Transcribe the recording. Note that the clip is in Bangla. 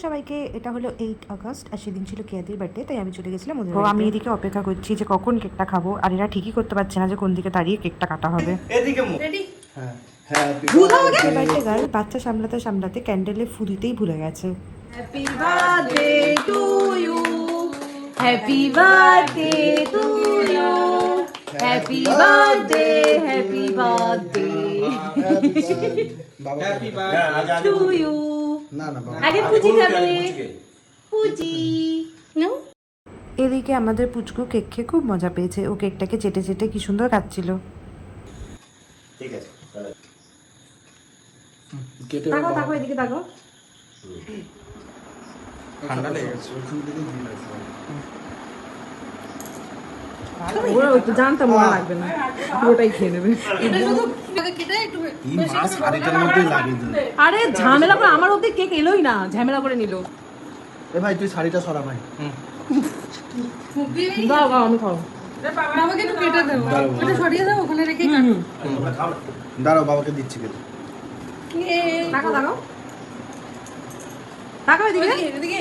সবাইকে, এটা হলো 8 আগস্ট আর সেদিন ছিল কেয়াদির বার্থডে, তাই আমি চলে গেছিলাম ওদের। আমি এদিকে অপেক্ষা করছি যে কখন কেকটা খাবো, আর এরা ঠিকই করতে পারছে না যে কোন দিকে দাঁড়িয়ে কেকটা কাটা হবে। বার্থডে গার্ল বাচ্চা সামলাতে সামলাতে ক্যান্ডেলে ফু দিতেই ভুলে গেছে। Happy birthday to you, happy birthday to you, happy birthday, happy birthday happy birthday to you. আগে পুচি খাবে, পুচি নো। এদিকে আমাদের পুচকু কেক খেয়ে খুব মজা পেয়েছে, ও কেকটাকে চেটে চেটে কি সুন্দর খাচ্ছিল। ঠিক আছে, তাকাও তাকাও এদিকে তাকাও। ঠান্ডা লেগে গেছে। ওরা তো জানতাম ওরা লাগবে না, পুরোটাই খেয়ে নেবে। আরে ঝামেলা করে আমার অব্দি কেক এলোই না, ঝামেলা করে নিল। এ ভাই তুই শাড়িটা সরা ভাই। দাও দাও আমি খাও। বাবাকে একটু কেটে দাও, এটা সরিয়ে দাও, ওখানে রেখেই কাটো। দাঁড়াও বাবাকে দিচ্ছি কেটে। তাকাও তাকাও তাকাও এদিকে। এদিকে